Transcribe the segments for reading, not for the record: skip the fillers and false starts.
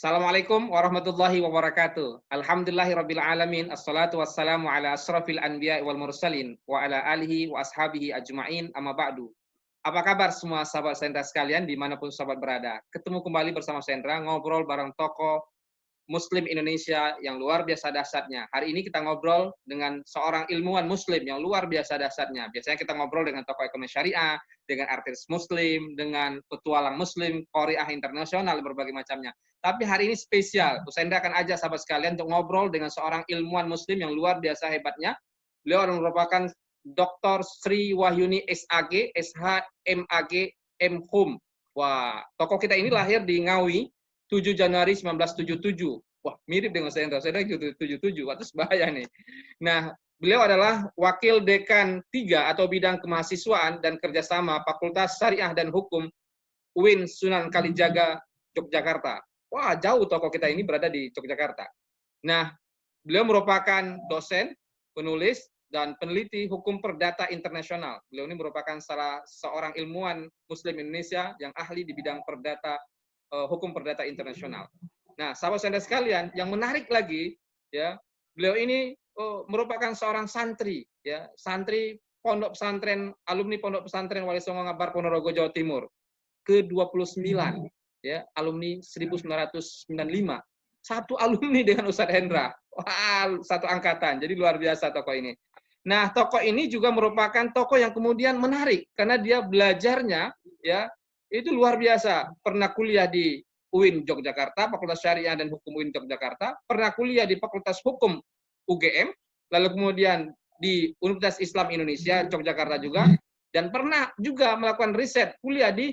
Assalamualaikum warahmatullahi wabarakatuh. Alhamdulillahirabbil alamin. Assalatu wassalamu ala asrofil anbiya wal mursalin wa ala alihi wa ashabihi ajmain. Amma ba'du. Apa kabar semua sahabat Sendra sekalian dimanapun sahabat berada? Ketemu kembali bersama Sendra ngobrol bareng tokoh Muslim Indonesia yang luar biasa dahsyatnya. Hari ini kita ngobrol dengan seorang ilmuwan Muslim yang luar biasa dahsyatnya. Biasanya kita ngobrol dengan tokoh ekonomi syariah, dengan artis Muslim, dengan petualang Muslim, Qori'ah internasional, berbagai macamnya. Tapi hari ini spesial. Saya akan ajak sahabat sekalian untuk ngobrol dengan seorang ilmuwan Muslim yang luar biasa hebatnya. Beliau merupakan Dr. Sri Wahyuni SAG, SHMAG, MHum. Wah, tokoh kita ini lahir di Ngawi, 7 Januari 1977. Wah, mirip dengan saya 77, atas bahaya nih. Nah, beliau adalah Wakil Dekan 3 atau Bidang Kemahasiswaan dan Kerjasama Fakultas Syariah dan Hukum UIN Sunan Kalijaga, Yogyakarta. Wah, jauh tokoh kita ini berada di Yogyakarta. Nah, beliau merupakan dosen, penulis, dan peneliti hukum perdata internasional. Beliau ini merupakan salah seorang ilmuwan Muslim Indonesia yang ahli di bidang perdata hukum perdata internasional. Nah, sahabat Anda sekalian, yang menarik lagi, ya, beliau ini merupakan seorang santri, ya, santri pondok pesantren, alumni pondok pesantren Wali Songo Ngabar Ponorogo Jawa Timur, ke-29, ya, alumni 1995. Satu alumni dengan Ustadz Hendra, wah, satu angkatan, jadi luar biasa tokoh ini. Nah, tokoh ini juga merupakan tokoh yang kemudian menarik karena dia belajarnya, ya, itu luar biasa. Pernah kuliah di UIN Yogyakarta, Fakultas Syariah dan Hukum UIN Yogyakarta, pernah kuliah di Fakultas Hukum UGM, lalu kemudian di Universitas Islam Indonesia Yogyakarta juga, dan pernah juga melakukan riset kuliah di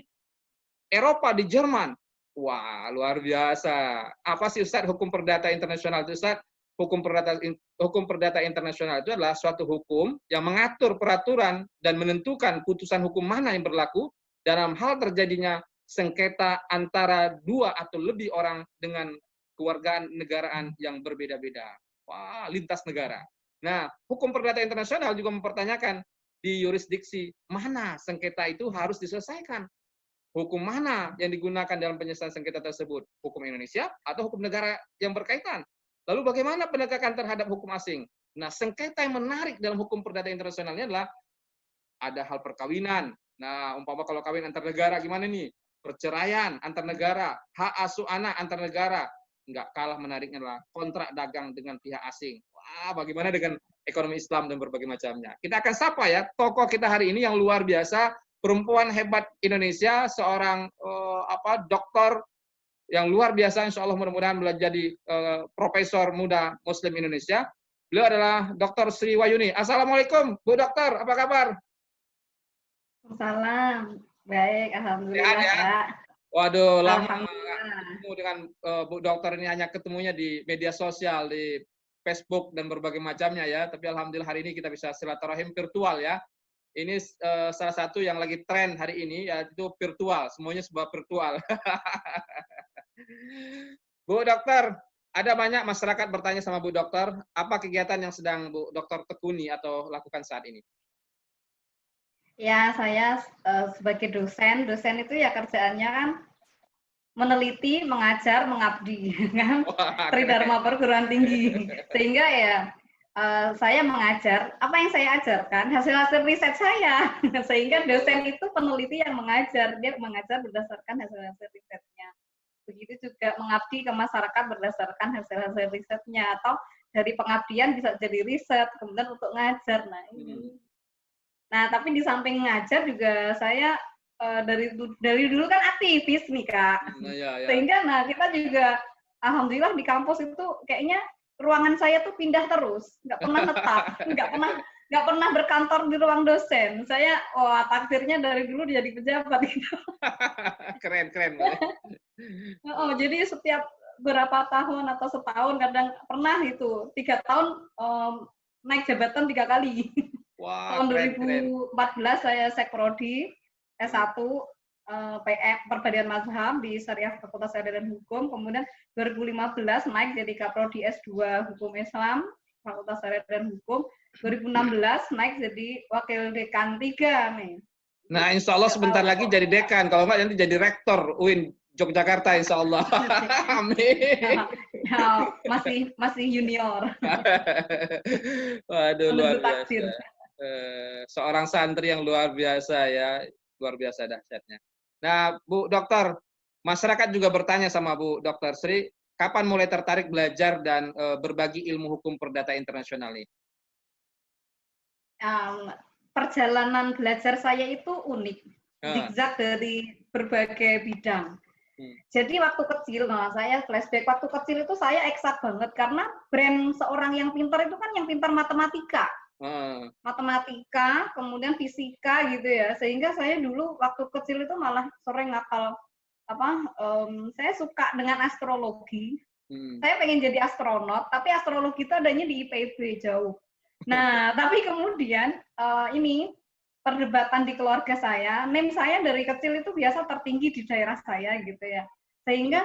Eropa, di Jerman. Wah, luar biasa. Apa sih Ustadz hukum perdata internasional itu, Ustadz? Hukum perdata internasional itu adalah suatu hukum yang mengatur peraturan dan menentukan putusan hukum mana yang berlaku dalam hal terjadinya sengketa antara dua atau lebih orang dengan kewargaan negaraan yang berbeda-beda. Wah, lintas negara. Nah, hukum perdata internasional juga mempertanyakan di yurisdiksi mana sengketa itu harus diselesaikan. Hukum mana yang digunakan dalam penyelesaian sengketa tersebut? Hukum Indonesia atau hukum negara yang berkaitan? Lalu bagaimana penegakan terhadap hukum asing? Nah, sengketa yang menarik dalam hukum perdata internasional ini adalah ada hal perkawinan. Nah, umpama kalau kawin antar negara gimana nih? Perceraian antar negara, hak asuh anak antar negara. Enggak kalah menariknya adalah kontrak dagang dengan pihak asing. Wah, bagaimana dengan ekonomi Islam dan berbagai macamnya. Kita akan sapa ya tokoh kita hari ini yang luar biasa, perempuan hebat Indonesia, seorang doktor yang luar biasa, insya Allah mudah-mudahan menjadi profesor muda Muslim Indonesia. Beliau adalah Dr. Sri Wahyuni. Assalamualaikum, Bu Dokter, apa kabar? Salam, baik, alhamdulillah, ya? Kak. Waduh, lama ketemu dengan Bu Dokter ini, hanya ketemunya di media sosial, di Facebook dan berbagai macamnya ya. Tapi alhamdulillah hari ini kita bisa silaturahim virtual ya. Ini salah satu yang lagi tren hari ini, yaitu virtual. Semuanya sebuah virtual. Bu Dokter, ada banyak masyarakat bertanya sama Bu Dokter, apa kegiatan yang sedang Bu Dokter tekuni atau lakukan saat ini? Ya, saya sebagai dosen itu ya kerjaannya kan meneliti, mengajar, mengabdi, kan? Tridharma perguruan tinggi. Sehingga ya saya mengajar, apa yang saya ajarkan, hasil-hasil riset saya. Sehingga dosen itu peneliti yang mengajar, dia mengajar berdasarkan hasil-hasil risetnya. Begitu juga mengabdi ke masyarakat berdasarkan hasil-hasil risetnya, atau dari pengabdian bisa jadi riset, kemudian untuk ngajar. Nah, ini. Nah, tapi di samping ngajar juga saya dari dulu kan aktivis nih, Kak. Ya. Sehingga kita juga alhamdulillah di kampus itu kayaknya ruangan saya tuh pindah terus, nggak pernah tetap, nggak pernah berkantor di ruang dosen. Saya takdirnya dari dulu jadi pejabat gitu. Keren. Jadi setiap berapa tahun atau setahun, kadang pernah itu 3 tahun naik jabatan 3 kali. Wah, tahun 2014 saya Sekprodi S1 Perbadian Mazhab di Syariah Fakultas Syariah dan Hukum. Kemudian 2015 naik jadi Kaprodi S2 Hukum Islam Fakultas Syariah dan Hukum. 2016 naik jadi Wakil Dekan 3 nih. Nah, insya Allah sebentar lagi jadi dekan. Kalau nggak nanti jadi rektor UIN Yogyakarta insya Allah. Amin. Ya, masih junior. Waduh, luar Menunggu biasa. takdir. Seorang santri yang luar biasa ya, luar biasa dahsyatnya. Nah, Bu Dokter, masyarakat juga bertanya sama Bu Dokter Sri, kapan mulai tertarik belajar dan berbagi ilmu hukum perdata internasional ini? Perjalanan belajar saya itu unik, Ah. zigzag dari berbagai bidang. Jadi waktu kecil, saya flashback, waktu kecil itu saya eksak banget karena brand seorang yang pintar itu kan yang pintar matematika. Matematika, kemudian fisika gitu ya. Sehingga saya dulu waktu kecil itu malah sering ngapal saya suka dengan astrologi. Saya pengen jadi astronot, tapi astrologi itu adanya di IPB jauh. Nah, tapi kemudian ini perdebatan di keluarga saya, NIM saya dari kecil itu biasa tertinggi di daerah saya gitu ya. Sehingga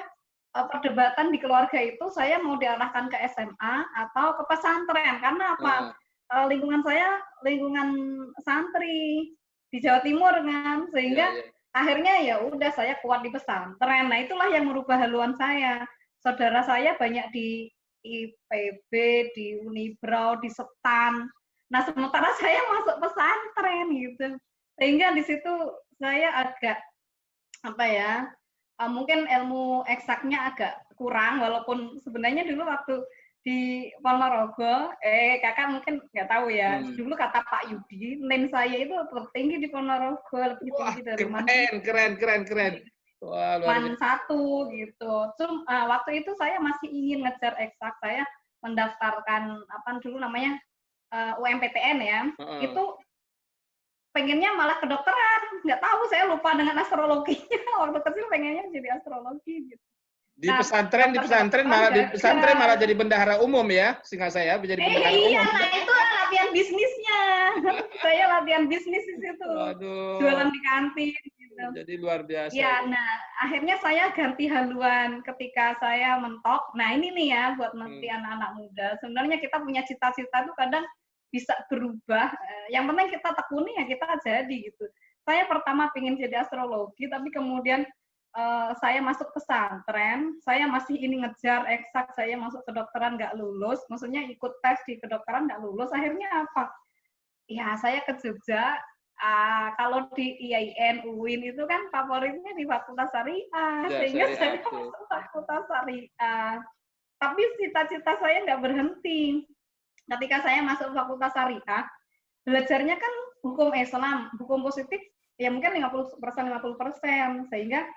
perdebatan di keluarga itu saya mau diarahkan ke SMA atau ke pesantren. Karena apa? Lingkungan saya lingkungan santri di Jawa Timur kan. Sehingga akhirnya ya udah saya kuat di pesantren. Nah, itulah yang merubah haluan saya. Saudara saya banyak di IPB, di Unibrau, di Setan. Nah, sementara saya masuk pesantren gitu. Sehingga di situ saya agak mungkin ilmu eksaknya agak kurang, walaupun sebenarnya dulu waktu di Ponorogo, kakak mungkin nggak tahu ya, dulu kata Pak Yudi, NIM saya itu tertinggi di Ponorogo, lebih tinggi dari keren. Wah, Man 1 gitu. Waktu itu saya masih ingin ngejar eksak, saya mendaftarkan dulu namanya UMPTN ya, itu pengennya malah kedokteran, nggak tahu, saya lupa dengan astrologinya. Waktu kecil pengennya jadi astrologi gitu. Di pesantren malah jadi bendahara umum ya, seingat saya menjadi bendahara umum. Nah itu latihan bisnisnya. Saya latihan bisnis di situ. Waduh. Jualan di kantin gitu. Jadi luar biasa. Ya, nah akhirnya saya ganti haluan ketika saya mentok. Nah ini nih ya buat nanti anak-anak muda. Sebenarnya kita punya cita-cita itu kadang bisa berubah. Yang penting kita tekuni ya kita jadi gitu. Saya pertama pengen jadi astrologi, tapi kemudian saya masuk pesantren, saya masih ini ngejar eksak, saya masuk kedokteran nggak lulus, maksudnya ikut tes di kedokteran nggak lulus, akhirnya apa? Ya saya ke Jogja, kalau di IAIN, UIN itu kan favoritnya di Fakultas Syariah, sehingga saya masuk Fakultas Syariah. Tapi cita-cita saya nggak berhenti. Ketika saya masuk Fakultas Syariah, belajarnya kan hukum Islam, hukum positif, ya mungkin 50%, sehingga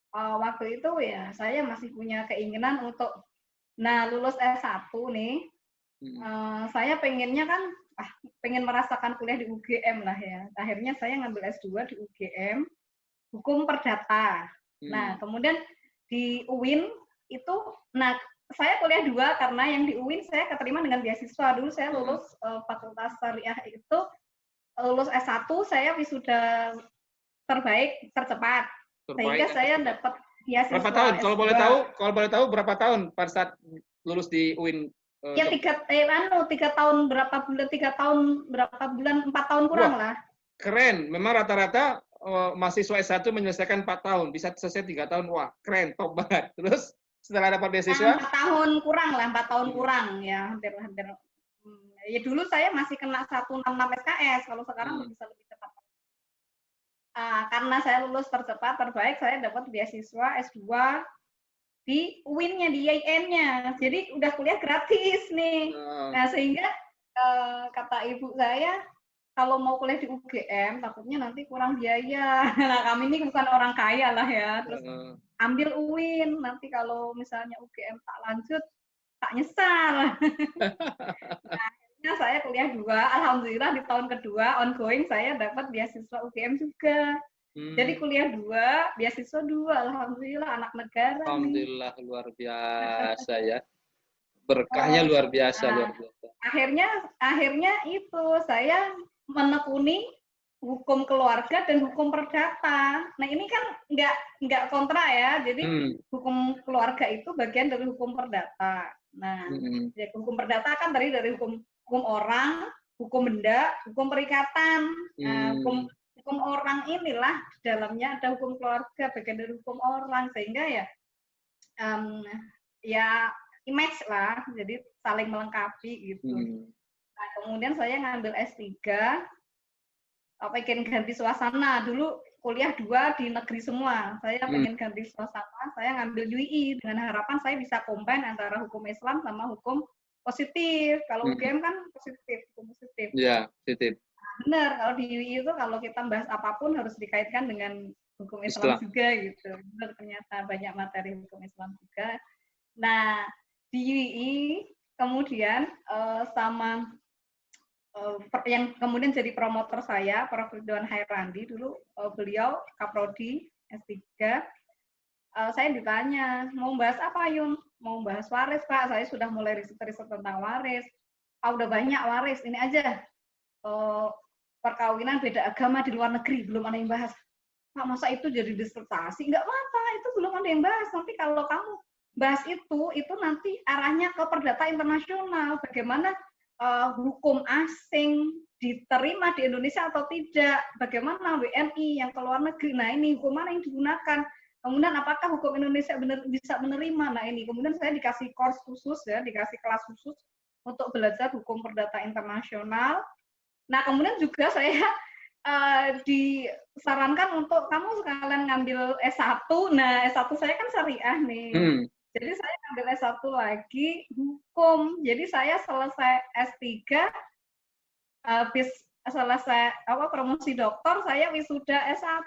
waktu itu ya saya masih punya keinginan untuk lulus S1 nih. Saya pengennya kan pengen merasakan kuliah di UGM lah ya. Akhirnya saya ngambil S2 di UGM hukum perdata. Nah, kemudian di UIN itu saya kuliah 2 karena yang di UIN saya keterima dengan beasiswa. Dulu saya lulus Fakultas Syariah itu lulus S1 saya wisuda terbaik tercepat. Sehingga saya dapat beasiswa. Berapa tahun? Kalau boleh tahu berapa tahun pada saat lulus di UIN? Ya 3 tahun berapa bulan 4 tahun kurang. Wah, lah. Keren. Memang rata-rata mahasiswa S1 menyelesaikan 4 tahun, bisa selesai 3 tahun. Wah, keren, top banget. Terus setelah dapat beasiswa? 4 tahun kurang lah, 4 tahun kurang ya, hampir. Ya dulu saya masih kena 166 SKS, kalau sekarang bisa lebih cepat. Karena saya lulus tercepat terbaik, saya dapat beasiswa S2 di UIN-nya, di IAIN-nya. Jadi udah kuliah gratis nih. Nah, sehingga kata ibu saya, kalau mau kuliah di UGM, takutnya nanti kurang biaya. Nah, kami ini bukan orang kaya lah ya. Terus ambil UIN, nanti kalau misalnya UGM tak lanjut, tak nyesal. Nah, saya kuliah 2, alhamdulillah di tahun kedua ongoing saya dapat beasiswa UGM juga. Jadi kuliah 2, beasiswa 2, alhamdulillah, anak negara. Alhamdulillah nih. Luar biasa ya. Berkahnya luar biasa. Akhirnya itu saya menekuni hukum keluarga dan hukum perdata. Nah ini kan nggak kontra ya. Jadi hukum keluarga itu bagian dari hukum perdata. Nah, hukum perdata kan tadi dari hukum orang, hukum benda, hukum perikatan. Nah, hukum orang inilah di dalamnya ada hukum keluarga, bagian dari hukum orang, sehingga ya ya image lah, jadi saling melengkapi gitu. Nah, kemudian saya ngambil S3, pengen ganti suasana. Dulu kuliah 2 di negeri semua. Saya pengen ganti suasana, saya ngambil UI dengan harapan saya bisa combine antara hukum Islam sama hukum positif. Kalau UGM kan positif, hukum positif. Iya, positif. Nah, benar, kalau di UI itu kalau kita bahas apapun harus dikaitkan dengan hukum Islam juga gitu. Benar, ternyata banyak materi hukum Islam juga. Nah, di UI kemudian sama yang kemudian jadi promotor saya, Prof. Ridwan Hairandi, dulu beliau Kaprodi S3. Saya ditanya, mau bahas apa Yun? Mau bahas waris Pak, saya sudah mulai riset-riset tentang waris. Udah banyak waris, ini aja. Perkawinan beda agama di luar negeri, belum ada yang bahas. Pak, masa itu jadi disertasi? Enggak apa-apa, itu belum ada yang bahas. Nanti kalau kamu bahas itu nanti arahnya ke perdata internasional. Bagaimana hukum asing diterima di Indonesia atau tidak? Bagaimana WNI yang ke luar negeri? Nah, ini hukum mana yang digunakan? Kemudian apakah hukum Indonesia bisa menerima? Nah, ini kemudian saya dikasih course khusus ya, dikasih kelas khusus untuk belajar hukum perdata internasional. Nah, kemudian juga saya disarankan untuk kamu sekalian ngambil S1. Nah, S1 saya kan syariah nih. Jadi saya ngambil S1 lagi hukum. Jadi saya selesai S3, habis selesai promosi doktor, saya wisuda S1.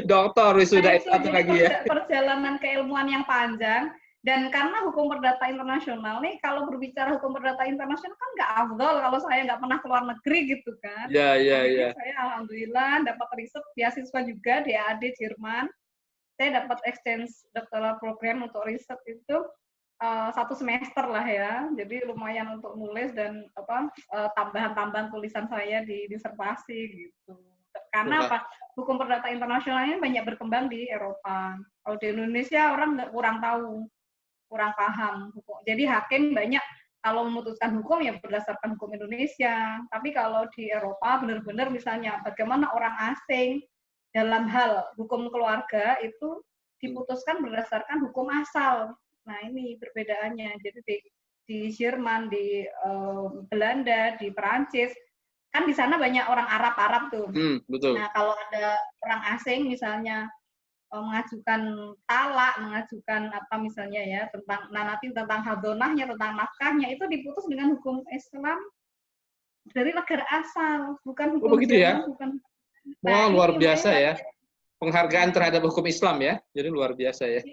Doktor wisuda S1 lagi ya. Perjalanan keilmuan yang panjang. Dan karena hukum perdata internasional nih, kalau berbicara hukum perdata internasional kan nggak afdol kalau saya nggak pernah keluar negeri gitu kan. Iya. Saya alhamdulillah dapat riset beasiswa juga di AAD Jerman. Saya dapat exchange doctoral program untuk riset itu 1 semester lah ya. Jadi lumayan untuk nulis dan tambahan-tambahan tulisan saya di disertasi gitu. Karena apa? Hukum perdata internasionalnya banyak berkembang di Eropa. Kalau di Indonesia orang kurang tahu, kurang paham hukum. Jadi hakim banyak kalau memutuskan hukum ya berdasarkan hukum Indonesia. Tapi kalau di Eropa benar-benar misalnya bagaimana orang asing dalam hal hukum keluarga itu diputuskan berdasarkan hukum asal. Nah, ini perbedaannya. Jadi di Jerman, di Belanda, di Perancis, kan di sana banyak orang Arab tuh. Betul. Nah, kalau ada orang asing misalnya mengajukan talak, mengajukan apa misalnya ya tentang hadonahnya, tentang nafkahnya itu diputus dengan hukum Islam dari negara asal, bukan hukum begitu ya? bukan. Wah, luar biasa ya. Penghargaan terhadap hukum Islam ya. Jadi luar biasa ya.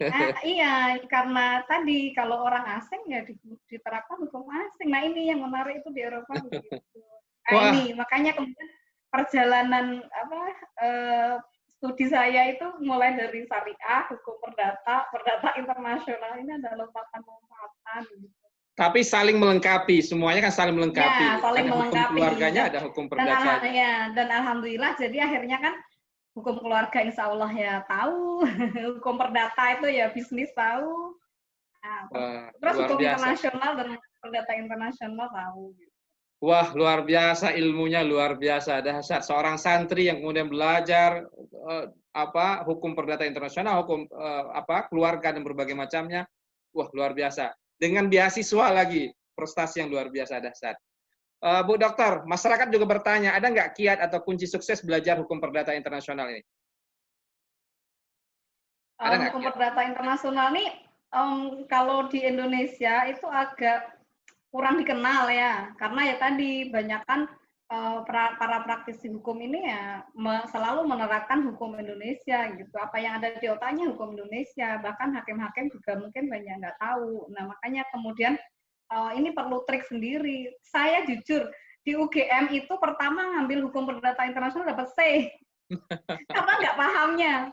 Iya, karena tadi kalau orang asing ya diterapkan hukum asing. Nah, ini yang menarik itu di Eropa begitu. Nah, ini makanya kemudian perjalanan studi saya itu mulai dari syariah, hukum perdata internasional, ini ada lompatan-lompatan gitu. Tapi saling melengkapi, semuanya kan saling melengkapi. Ya, saling ada melengkapi. Hukum keluarganya, ada hukum perdata. Dan alhamdulillah jadi akhirnya kan hukum keluarga insya Allah ya tahu, hukum perdata itu ya bisnis tahu. Nah, terus hukum internasional dan perdata internasional tahu. Gitu. Wah, luar biasa ilmunya, luar biasa. Dahsyat seorang santri yang kemudian belajar hukum perdata internasional, hukum keluarga dan berbagai macamnya. Wah, luar biasa. Dengan beasiswa lagi, prestasi yang luar biasa, dahsyat. Bu Dokter, masyarakat juga bertanya, ada nggak kiat atau kunci sukses belajar hukum perdata internasional ini? Hukum perdata internasional ini, kalau di Indonesia itu agak kurang dikenal ya, karena ya tadi banyakkan para praktisi hukum ini ya selalu menerapkan hukum Indonesia gitu. Apa yang ada di otaknya hukum Indonesia, bahkan hakim-hakim juga mungkin banyak nggak tahu. Nah, makanya kemudian ini perlu trik sendiri. Saya jujur, di UGM itu pertama ngambil hukum perdata internasional dapat C. Karena nggak pahamnya.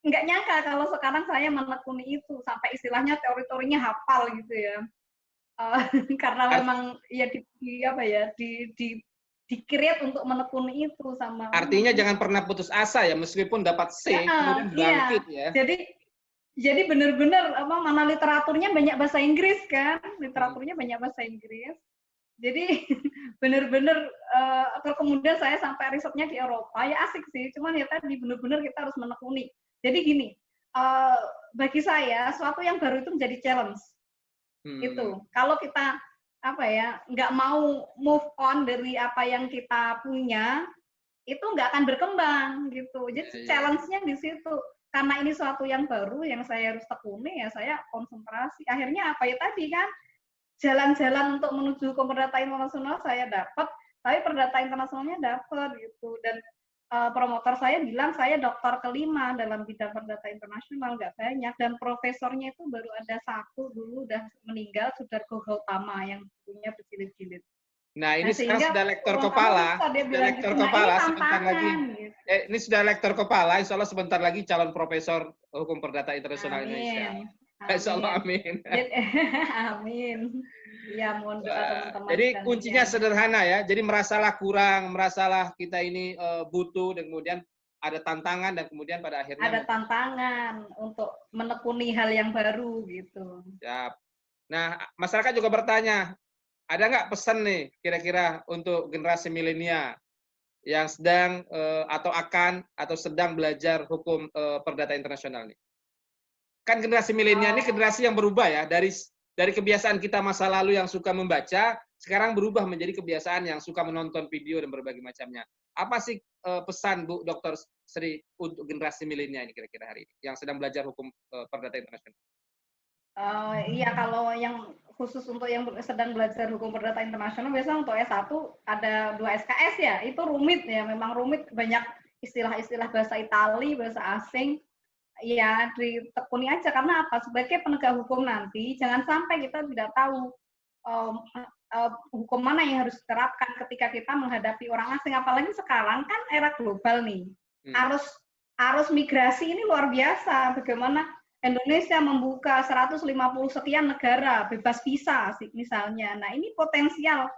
Nggak nyangka kalau sekarang saya menekuni itu, sampai istilahnya teori-teorinya hafal gitu ya. Karena memang ya di-create untuk menekuni itu sama. Artinya jangan pernah putus asa ya, meskipun dapat C, kemudian bangkit ya. Jadi benar-benar mana literaturnya banyak bahasa Inggris kan, literaturnya banyak bahasa Inggris. Jadi bener-bener kemudian saya sampai risetnya di Eropa, ya asik sih, cuman ya tadi bener-bener kita harus menekuni. Jadi gini, bagi saya suatu yang baru itu menjadi challenge. Itu kalau kita apa ya nggak mau move on dari apa yang kita punya, itu nggak akan berkembang gitu. Jadi challenge-nya di situ. Karena ini suatu yang baru yang saya harus tekuni, ya saya konsentrasi. Akhirnya apa ya tadi kan, jalan-jalan untuk menuju ke perdata internasional saya dapat, tapi perdata internasionalnya dapat gitu. Dan promotor saya bilang saya dokter kelima dalam bidang perdata internasional, nggak banyak. Dan profesornya itu baru ada satu dulu udah meninggal, Sudarko Gautama yang punya berjilid-jilid. Nah, ini sekarang sudah lektor kepala, sebentar lagi. Gitu. Ini sudah lektor kepala, insya Allah sebentar lagi calon profesor hukum perdata internasional Indonesia. Insya Allah, amin. Amin. Ya, mohon doa teman-teman. Jadi kuncinya sederhana ya. Jadi merasalah kurang, merasalah kita ini butuh, dan kemudian ada tantangan, dan kemudian pada akhirnya ada tantangan untuk menekuni hal yang baru gitu. Siap. Nah, masyarakat juga bertanya, ada nggak pesan nih kira-kira untuk generasi milenial yang sedang atau sedang belajar hukum perdata internasional nih? Kan generasi milenial ini generasi yang berubah ya, dari kebiasaan kita masa lalu yang suka membaca, sekarang berubah menjadi kebiasaan yang suka menonton video dan berbagai macamnya. Apa sih pesan Bu Dr. Sri untuk generasi milenial ini kira-kira hari ini yang sedang belajar hukum perdata internasional? Iya, kalau yang khusus untuk yang sedang belajar hukum perdata internasional, biasanya untuk S1 ada 2 SKS ya, itu rumit ya, memang rumit, banyak istilah-istilah bahasa Itali, bahasa asing, ya ditekuni aja. Karena apa? Sebagai penegak hukum nanti, jangan sampai kita tidak tahu hukum mana yang harus diterapkan ketika kita menghadapi orang asing. Apalagi sekarang kan era global nih, arus migrasi ini luar biasa, bagaimana Indonesia membuka 150 sekian negara bebas visa misalnya. Nah, ini potensial.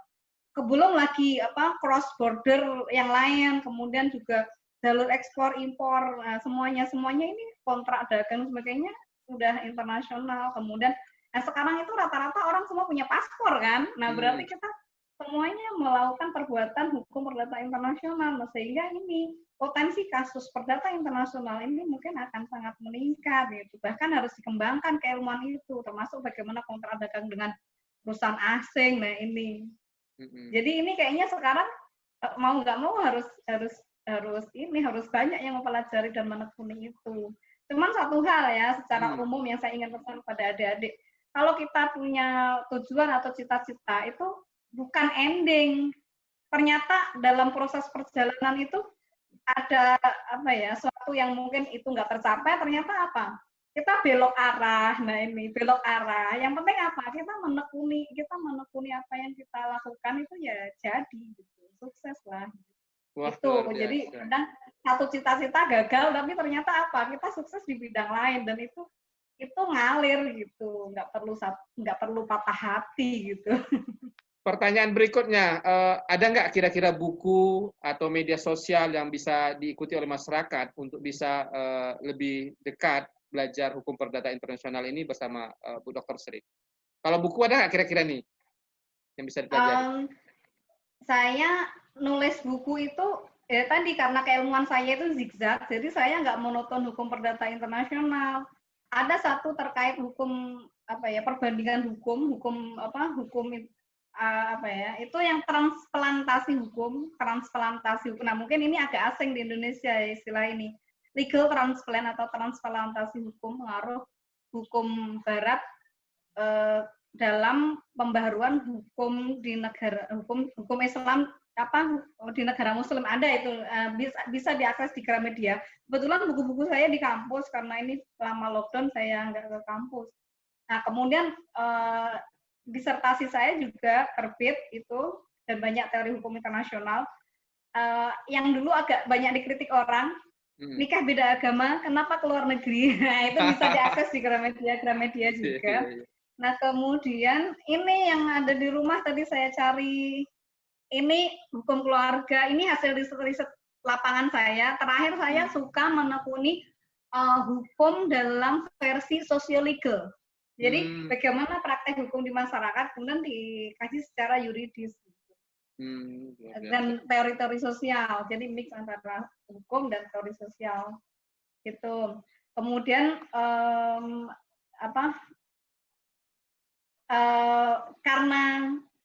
Belum lagi cross border yang lain, kemudian juga jalur ekspor impor, semuanya ini kontrak dagang sebagainya sudah internasional. Kemudian sekarang itu rata-rata orang semua punya paspor kan. Nah, berarti kita semuanya melakukan perbuatan hukum perdata internasional, sehingga ini potensi kasus perdata internasional ini mungkin akan sangat meningkat gitu. Bahkan harus dikembangkan keilmuan itu, termasuk bagaimana kontrak dagang dengan perusahaan asing. Nah, ini. Jadi ini kayaknya sekarang mau nggak mau harus banyak yang mempelajari dan menekuni itu. Cuman satu hal ya, secara umum yang saya ingin pesan pada adik-adik, kalau kita punya tujuan atau cita-cita itu bukan ending. Ternyata dalam proses perjalanan itu ada suatu yang mungkin itu nggak tercapai, ternyata apa? Kita belok arah. Nah, ini belok arah. Yang penting apa? Kita menekuni apa yang kita lakukan itu ya jadi gitu. Sukses lah. Wah, itu. Jadi kadang satu cita-cita gagal, tapi ternyata apa? Kita sukses di bidang lain, dan itu ngalir gitu. Nggak perlu patah hati gitu. Pertanyaan berikutnya, ada nggak kira-kira buku atau media sosial yang bisa diikuti oleh masyarakat untuk bisa lebih dekat belajar hukum perdata internasional ini bersama Bu Dr. Sri? Kalau buku ada nggak kira-kira nih yang bisa dipelajari? Saya nulis buku itu ya tadi karena keilmuan saya itu zigzag, jadi saya nggak monoton hukum perdata internasional. Ada satu terkait hukum perbandingan hukum itu yang transplantasi hukum. Nah, mungkin ini agak asing di Indonesia ya istilah ini. Legal transplant atau transplantasi hukum, pengaruh hukum barat dalam pembaharuan hukum di negara hukum Islam di negara Muslim. Ada itu, bisa diakses di Gramedia. Kebetulan buku-buku saya di kampus, karena ini lama lockdown saya nggak ke kampus. Nah, kemudian disertasi saya juga terbit itu, dan banyak teori hukum internasional. Yang dulu agak banyak dikritik orang, nikah beda agama, kenapa ke luar negeri? Nah, itu bisa diakses di Gramedia juga. Nah, kemudian ini yang ada di rumah tadi saya cari, ini hukum keluarga, ini hasil riset lapangan saya. Terakhir saya suka menekuni hukum dalam versi sosiolegal. Jadi bagaimana praktek hukum di masyarakat kemudian dikaji secara yuridis. Dan teori-teori sosial, jadi mix antara hukum dan teori sosial gitu. Kemudian karena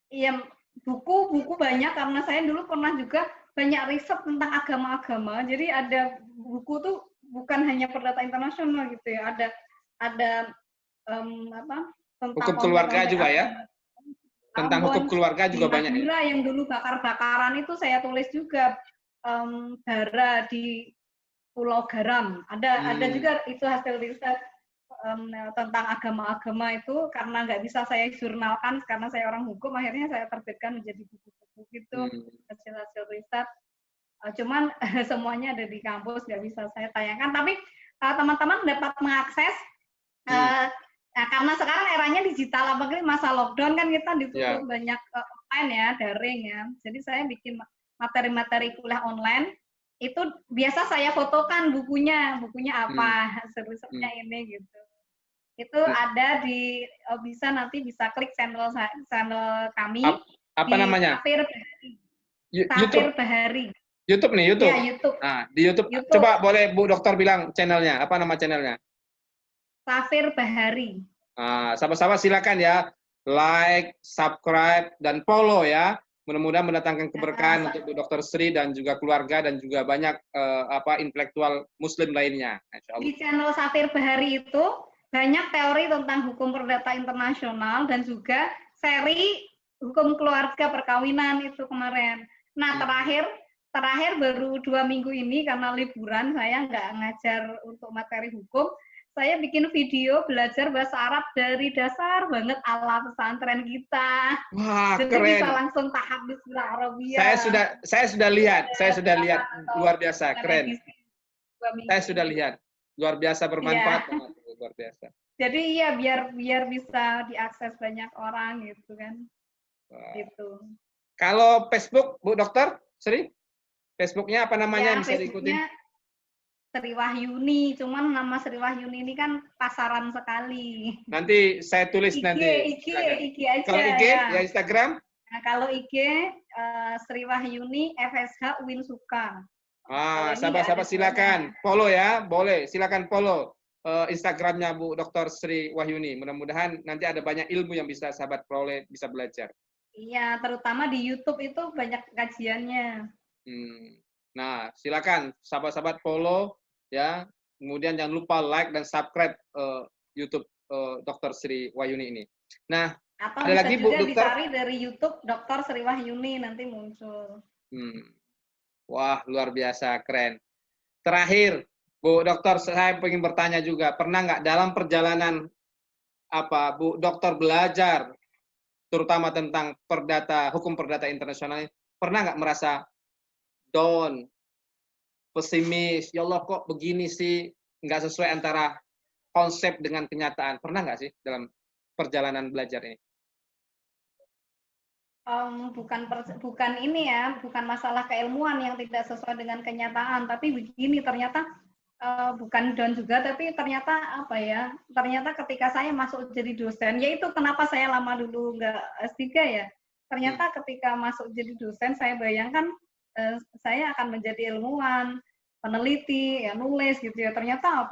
ya buku banyak, karena saya dulu pernah juga banyak riset tentang agama-agama, jadi ada buku tuh bukan hanya perdata internasional gitu ya, ada tentang hukum keluarga juga ya. Tentang hukum keluarga juga banyak. Madura yang dulu bakar-bakaran itu saya tulis juga, bara di Pulau Garam. Ada juga itu hasil riset tentang agama-agama itu, karena nggak bisa saya jurnalkan karena saya orang hukum, akhirnya saya terbitkan menjadi buku-buku gitu, hasil-hasil riset. Cuman semuanya ada di kampus, nggak bisa saya tayangkan. Tapi teman-teman dapat mengakses. Nah, karena sekarang eranya digital, apalagi masa lockdown kan kita ditutup banyak online ya, daring ya. Jadi saya bikin materi-materi kuliah online, itu biasa saya fotokan bukunya apa, risetnya ini gitu. Itu ada di, bisa klik channel kami. Apa namanya? Safir Bahari. Safir Bahari. YouTube nih, YouTube. Ya, YouTube. Nah, di YouTube. Coba boleh Bu Dokter bilang channelnya, apa nama channelnya? Safir Bahari. Nah, sahabat-sahabat silakan ya, like, subscribe, dan follow ya. Mudah-mudahan mendatangkan keberkahan untuk Bu Dr. Sri dan juga keluarga dan juga banyak intelektual Muslim lainnya. Di channel Safir Bahari itu banyak teori tentang hukum perdata internasional dan juga seri hukum keluarga perkawinan itu kemarin. Nah, terakhir baru 2 minggu ini karena liburan saya nggak ngajar untuk materi hukum. Saya bikin video belajar bahasa Arab dari dasar banget ala pesantren kita. Wah, jadi keren. Bisa langsung tahap bismillah Arabiyah. Saya sudah lihat, luar biasa, keren. Saya sudah lihat, luar biasa bermanfaat, luar biasa. Jadi ya biar bisa diakses banyak orang gitu kan. Gitu. Kalau Facebook, Bu Dokter, Sri, Facebooknya apa namanya, bisa diikuti? Sri Wahyuni, cuman nama Sri Wahyuni ini kan pasaran sekali. Nanti saya tulis IG, nanti. IG aja. Kalau IG ya Instagram? Nah, kalau IG Sri Wahyuni FSH Winsuka. Sahabat-sahabat silakan follow ya, boleh silakan follow Instagramnya Bu Dr. Sri Wahyuni. Mudah-mudahan nanti ada banyak ilmu yang bisa sahabat peroleh, bisa belajar. Iya, terutama di YouTube itu banyak kajiannya. Nah, silakan sahabat-sahabat follow ya. Kemudian jangan lupa like dan subscribe YouTube Dr. Sri Wahyuni ini. Nah, atau ada lagi Bu Dokter, dicari dari YouTube Dr. Sri Wahyuni nanti muncul. Wah, luar biasa, keren. Terakhir, Bu Dokter, saya ingin bertanya juga, pernah nggak dalam perjalanan Bu Dokter belajar, terutama tentang hukum perdata internasional, pernah nggak merasa down, pesimis, ya Allah kok begini sih, nggak sesuai antara konsep dengan kenyataan, pernah nggak sih dalam perjalanan belajar ini? Bukan ini ya, bukan masalah keilmuan yang tidak sesuai dengan kenyataan, tapi begini ternyata bukan down juga, tapi ternyata ternyata ketika saya masuk jadi dosen, yaitu kenapa saya lama dulu nggak S3 ya, ternyata ketika masuk jadi dosen saya bayangkan saya akan menjadi ilmuwan, peneliti, ya nulis gitu ya, ternyata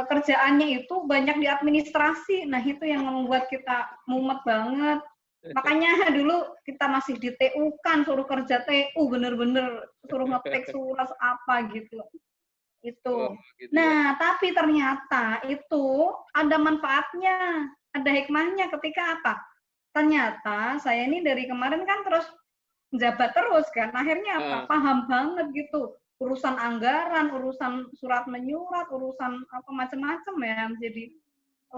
kerjaannya itu banyak di administrasi, nah itu yang membuat kita mumet banget. Makanya dulu kita masih di TU kan, suruh kerja TU bener-bener, suruh ngetik surat apa gitu. Itu. Gitu nah, tapi ternyata itu ada manfaatnya, ada hikmahnya ketika ternyata saya ini dari kemarin kan terus menjabat terus kan, akhirnya paham banget gitu. Urusan anggaran, urusan surat menyurat, urusan macam-macam ya, jadi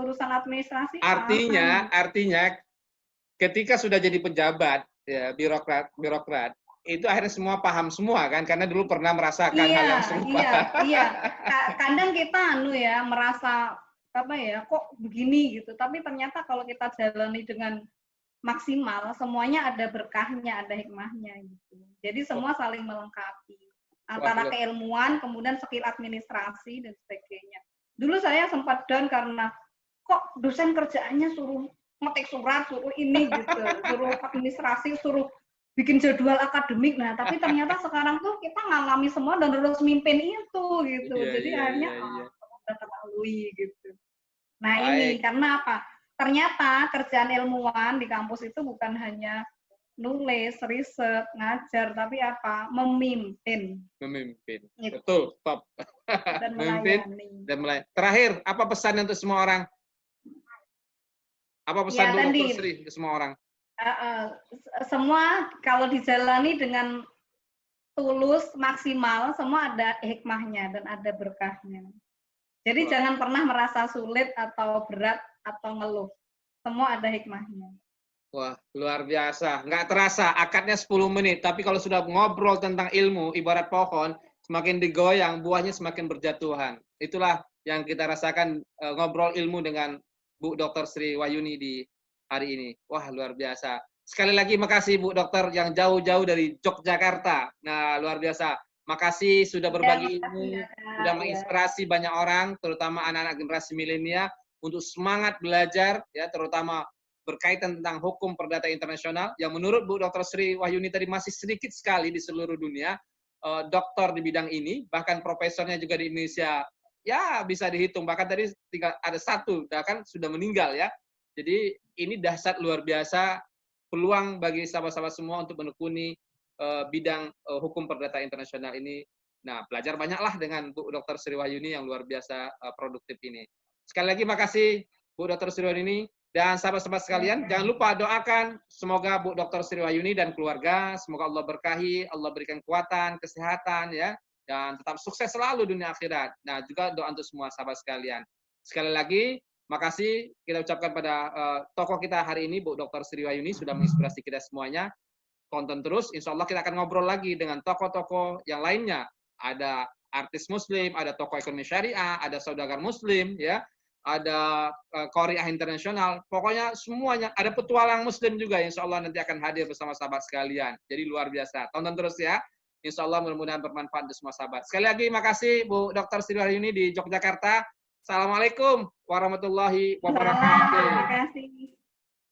urusan administrasi. Artinya ketika sudah jadi pejabat, ya birokrat, itu akhirnya semua paham semua kan, karena dulu pernah merasakan hal yang serupa. Iya. Kadang kita merasa kok begini gitu, tapi ternyata kalau kita jalani dengan maksimal, semuanya ada berkahnya, ada hikmahnya gitu. Jadi semua saling melengkapi antara keilmuan, kemudian skill administrasi dan sebagainya. Dulu saya sempat down karena kok dosen kerjaannya suruh ngetik surat, suruh ini gitu, suruh administrasi, suruh bikin jadwal akademik. Nah, tapi ternyata sekarang tuh kita ngalami semua dan harus mimpin itu gitu. Iya, Jadi iya, akhirnya iya, iya. udah terlalui gitu. Nah, ini Baik, karena apa? Ternyata kerjaan ilmuwan di kampus itu bukan hanya nulis, riset, ngajar, tapi apa? Memimpin memimpin. gitu, Betul, top. dan Memimpin melayani. dan mulai. Terakhir, apa pesan untuk semua orang? Apa pesan Ya Bu Dr. tadi, Sri untuk semua orang? semua kalau dijalani dengan tulus, maksimal, semua ada hikmahnya dan ada berkahnya. Jadi Wah. jangan pernah merasa sulit atau berat atau ngeluh. Semua ada hikmahnya. Wah, luar biasa. Nggak terasa, akadnya 10 menit. Tapi kalau sudah ngobrol tentang ilmu, ibarat pohon, semakin digoyang, buahnya semakin berjatuhan. Itulah yang kita rasakan ngobrol ilmu dengan Bu Dr. Sri Wahyuni di hari ini. Wah, luar biasa. Sekali lagi makasih Bu Dokter yang jauh-jauh dari Yogyakarta. Nah, luar biasa. Makasih sudah Ya, berbagi makasih ilmu, ya, Kak. sudah Ya. menginspirasi banyak orang, terutama anak-anak generasi milenial untuk semangat belajar, ya, terutama berkaitan tentang hukum perdata internasional yang menurut Bu Dr. Sri Wahyuni tadi masih sedikit sekali di seluruh dunia doktor di bidang ini, bahkan profesornya juga di Indonesia ya bisa dihitung, bahkan tadi tinggal ada satu bahkan sudah meninggal ya. Jadi ini dahsyat luar biasa peluang bagi sahabat-sahabat semua untuk menekuni bidang hukum perdata internasional ini. Nah, belajar banyaklah dengan Bu Dr. Sri Wahyuni yang luar biasa produktif ini. Sekali lagi makasih Bu Dr. Sri Wahyuni. Dan sahabat-sahabat sekalian, jangan lupa doakan semoga Bu Dr. Sri Wahyuni dan keluarga, semoga Allah berkahi, Allah berikan kekuatan, kesehatan, ya, dan tetap sukses selalu dunia akhirat. Nah, juga doa untuk semua sahabat sekalian. Sekali lagi, makasih kita ucapkan pada tokoh kita hari ini, Bu Dr. Sri Wahyuni, sudah menginspirasi kita semuanya. Tonton terus, insya Allah kita akan ngobrol lagi dengan tokoh-tokoh yang lainnya. Ada artis muslim, ada tokoh ekonomi syariah, ada saudagar muslim, ya, ada Qoriah internasional, pokoknya semuanya, ada petualang muslim juga, insya Allah nanti akan hadir bersama sahabat sekalian. Jadi luar biasa, tonton terus ya, insya Allah mudah-mudahan bermanfaat untuk semua sahabat. Sekali lagi makasih Bu Dr. Sri Wahyuni di Yogyakarta. Assalamualaikum warahmatullahi wabarakatuh. Terima kasih.